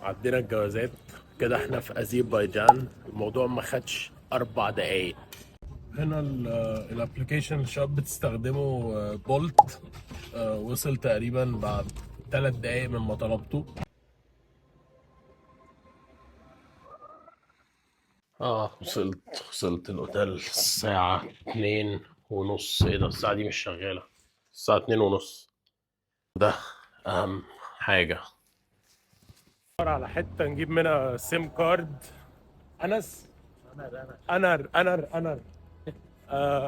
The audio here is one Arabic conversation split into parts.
عدينا الجوازات كده. احنا في اذربيجان. الموضوع ما خدش 4 دقايق. هنا الابلكيشن الشاب بتستخدمه بولت. وصل تقريبا بعد 3 دقايق من ما طلبته. وصلت الاوتيل الساعة 2:30. ايه ده؟ الساعة دي مش شغالة. الساعة 2:30. ده أهم حاجة. على حتة نجيب منها سيم كارد. أنس. أنر.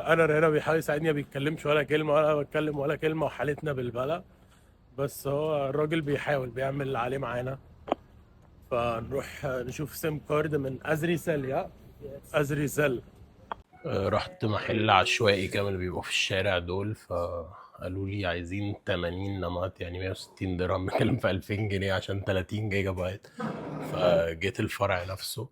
أنر هنا بيحاول يساعدني، ما بيتكلمش ولا كلمة ولا بتكلم ولا كلمة، وحالتنا بالبلا. بس هو الراجل بيحاول بيعمل اللي عليه معانا. فنروح نشوف سيم كارد من أزريسل. يا أزريسل. رحت محل عشوائي كامل اللي بيبقوا في الشارع دول، فقالوا لي عايزين 80 نمط، يعني 160 درهم، بتكلم في 2000 جنيه عشان 30 جيجا بايت. فجيت الفرع نفسه.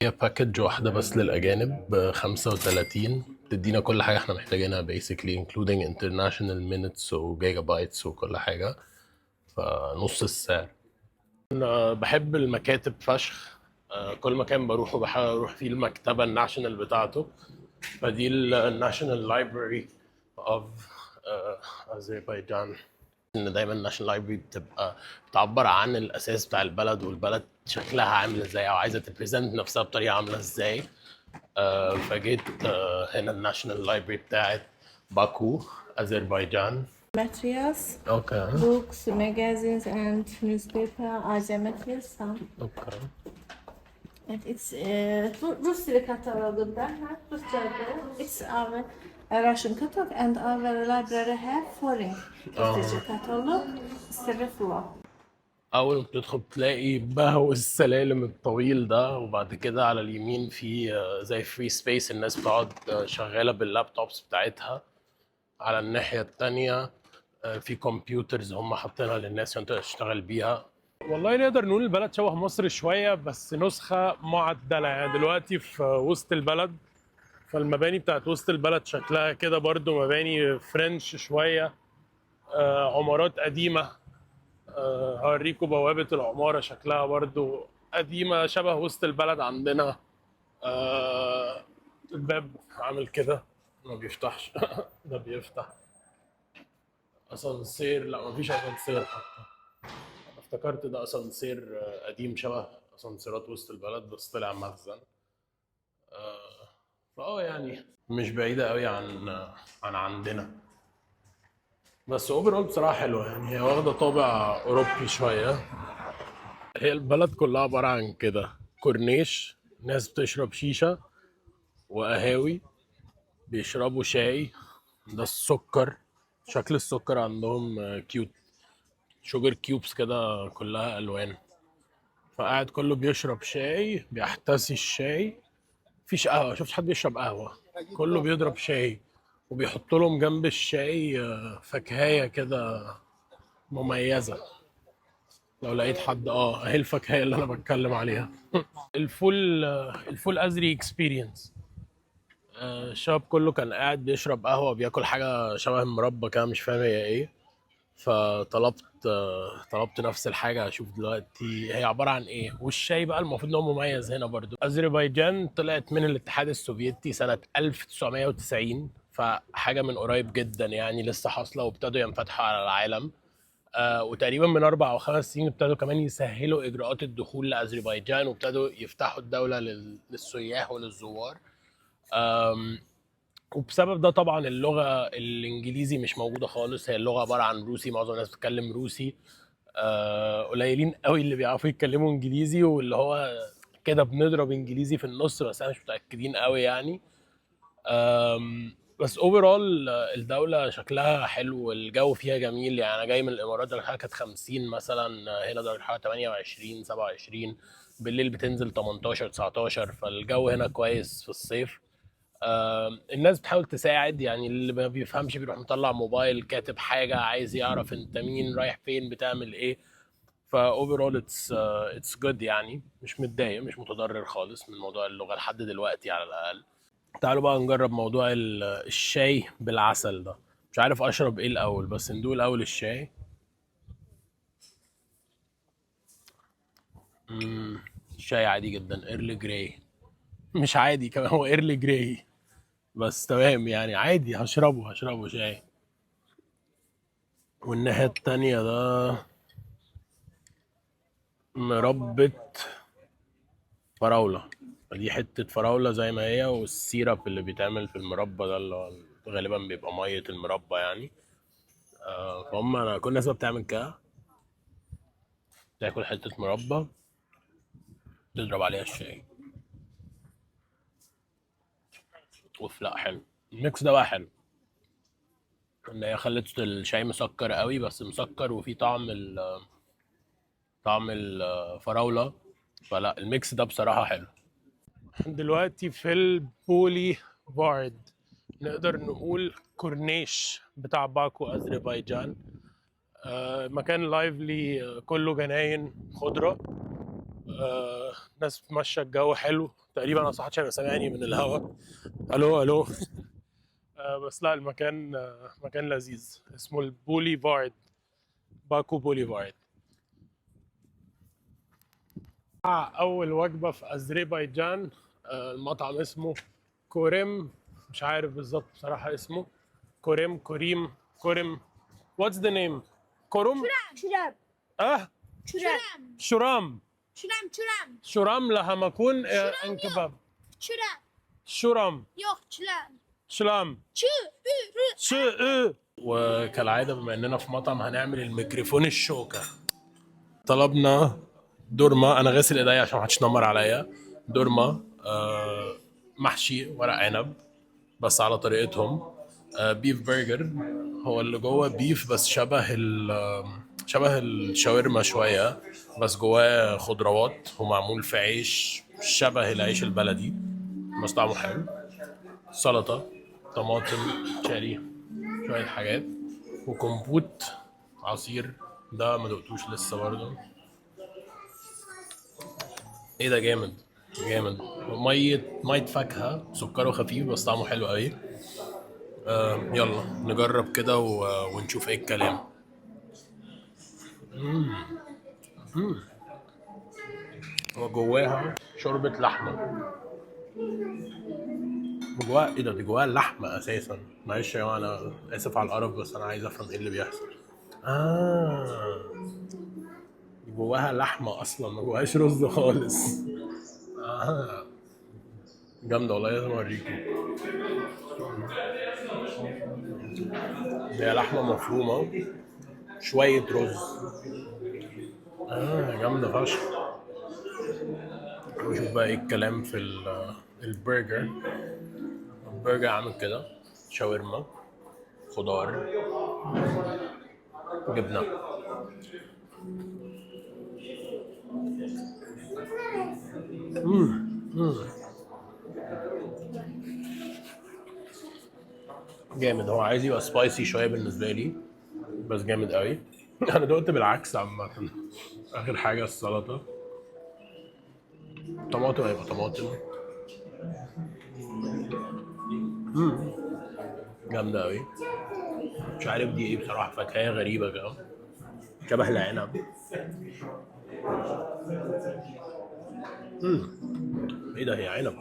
هي باكج واحدة بس للأجانب ب35، تدينا كل حاجة احنا محتاجينها basically including international minutes وجيجا بايتس وكل حاجة. فنص السعر. أنا بحب المكاتب فشخ. كل مكان بروحه بحاول اروح فيه المكتبة الناشونال بتاعته. فدي الناشونال لايبراري اوف اذربيجان. ان دايما الناشونال لايبراري بتبقى بتعبر عن الاساس بتاع البلد، والبلد شكلها عامل ازاي او عايزه تبريزنت نفسها بطريقه عامله ازاي. فجيت هنا الناشونال لايبراري بتاعت باكو، اذربيجان. Materials, Okay. books, magazines, and newspaper are the materials. Okay. And it's Rus dili katalogunda, Rusça'da. It's our Russian catalog, and our library have foreign literature catalog. It's the flow. اول ما بتدخل تلاقي بهو السلالم الطويل ده، وبعد كده على اليمين في زي فري سبيس الناس بتقعد شغاله باللابتوبس بتاعتها. على الناحيه التانيه في كمبيوترز هم حاطينها للناس عشان تشتغل بيها. والله نقدر نقول البلد شبه مصر شويه، بس نسخه معدله. يعني دلوقتي في وسط البلد، فالمباني بتاعت وسط البلد شكلها كده برضو مباني فرنش شويه. عمارات قديمه. هوريكم بوابة العمارة شكلها برضو قديمة شبه وسط البلد عندنا. الباب عامل كده ما بيفتحش. ده بيفتح. اسانسير، لا مفيش اسانسير حتى. افتكرت ده اسانسير قديم شبه اسانسيرات وسط البلد، بس طلع مخزن. يعني مش بعيدة قوي عن عندنا. بس اوفرول بصراحة حلوة، يعني هي واخدة طابع أوروبي شوية. هي البلد كلها عبارة عن كده: كورنيش، ناس بتشرب شيشة، وقهاوي بيشربوا شاي. ده السكر. شكل السكر عندهم كيوت. شوجر كيوبس كده كلها ألوان. فقاعد كله بيشرب شاي، بيحتسي الشاي. مفيش قهوة، شفتش حد بيشرب قهوة. كله بيضرب شاي. وبيحط لهم جنب الشاي فكهية كده مميزة. لو لقيت حد اهي الفكهية اللي انا بتكلم عليها. الفول ازري اكسبيرينس. الشباب كله كان قاعد بيشرب قهوة، بياكل حاجة شبه المربى كده، مش فاهم هي ايه. طلبت نفس الحاجة. اشوف دلوقتي هي عبارة عن ايه. والشاي بقى المفروض ان هو مميز هنا برضو. اذربيجان طلعت من الاتحاد السوفيتي سنة 1990، فحاجة من قريب جدا يعني لسه حاصلة، وابتدوا ينفتحوا على العالم. وتقريبا من 4 أو 5 سنين ابتدوا كمان يسهلوا إجراءات الدخول لأذربيجان، وابتدوا يفتحوا الدولة للسياح وللزوار. وبسبب ده طبعا اللغة الإنجليزي مش موجودة خالص. هي اللغة عبارة عن روسي، معظم الناس بتتكلم روسي. قليلين قوي اللي بيعرفوا يتكلموا إنجليزي، واللي هو كده بنضرب إنجليزي في النص، بس أنا مش متأكدين قوي يعني. بس اوفرول الدولة شكلها حلو والجو فيها جميل. يعني أنا جاي من الإمارات، درجة الحرارة كانت 50 مثلا. هنا درجة الحرارة 28 27. بالليل بتنزل 18 19، فالجو هنا كويس في الصيف. الناس بتحاول تساعد، يعني اللي ما بيفهمش بيروح مطلع موبايل كاتب حاجة، عايز يعرف انت مين، رايح فين، بتعمل ايه. فا overall it's good، يعني مش متضايق، مش متضرر خالص من موضوع اللغة لحد دلوقتي على الأقل. تعالوا بقى نجرب موضوع الشاي بالعسل ده. مش عارف اشرب ايه الاول، بس ندوق الاول الشاي. شاي عادي جدا، ايرلي جراي. مش عادي كمان، هو ايرلي جراي بس تمام يعني، عادي هشربه شاي. والناحية التانية ده مربى فراولة. دي حتة فراولة زي ما هي، والسيرب اللي بيتعمل في المربى ده اللي هو غالبا بيبقى مية المربى يعني. فهم أنا كل الناس بتعمل كده، تاكل حتة مربى تضرب عليها الشاي. اوف، لا حلو الميكس ده بقى، حلو ان هي خلت الشاي مسكر قوي، بس مسكر وفي طعم الفراولة. فلا الميكس ده بصراحة حلو. دلوقتي في البولي فارد، نقدر نقول كورنيش بتاع باكو أذربيجان. مكان لايفلي، كله جناين خضرة. ناس بتمشى، الجو حلو تقريبا، انا صحتش هيبقى سامعني من الهوا. الو الو. بس لا، المكان مكان لذيذ، اسمه البوليفارد، باكو بوليفارد. اول وجبه في اذربيجان، المطعم اسمه كوريم. مش عارف بالظبط بصراحه اسمه كوريم كوريم. واتس ذا نيم؟ كوروم. شراب اه شراب شرام. شرام لها مكون ان كباب. شرام. yok çiler شلام. çı وكالعادة بما اننا في مطعم، هنعمل الميكروفون الشوكة. طلبنا دورما، انا غاسل ايديا عشان محدش نمر عليا. دورما محشي ورق عنب بس على طريقتهم. بيف برجر، هو اللي جوه بيف بس شبه الشاورما شوية، بس جواه خضروات ومعمول في عيش شبه العيش البلدي، بس طعمه حلو. سلطة، طماطم، شاري، شوية حاجات، وكمبوت، عصير. ده ما دقتوش لسه برضه. ايه ده، جامد جامد. مية فاكهة، سكره خفيف بس طعمه حلو قوي. يلا نجرب كده ونشوف ايه الكلام. وجواها شوربة لحمة. وجواها ايه ده، دي جواها اللحمة اساسا. معلش يا جماعة، انا اسف على القرف بس انا عايز افهم ايه اللي بيحصل. دي جواها لحمة اصلا، ما جواهاش رز خالص. جامدة والله، لازم اوريكم. هي لحمة مفرومة، شوية رز. جامدة فشخ. وشوف بقى ايه الكلام في البرجر. البرجر عامل كده، شاورما، خضار، جبنة. جامد. هو عايز يبقى سبايسي شوية بالنسبة لي، بس جامد قوي. انا دقت بالعكس عامة. اخر حاجة السلطة، طماطم هيبقى طماطم. جامدة قوي. مش عارف دي ايه بصراحة، فاكهة غريبة كده شبه العنب. ايه ده، هي عنب.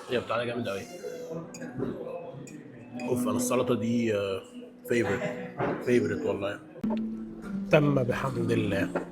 هي بتاعنا جامد قوي. اوف، انا السلطة دي فيفورت والله. تم بحمد الله.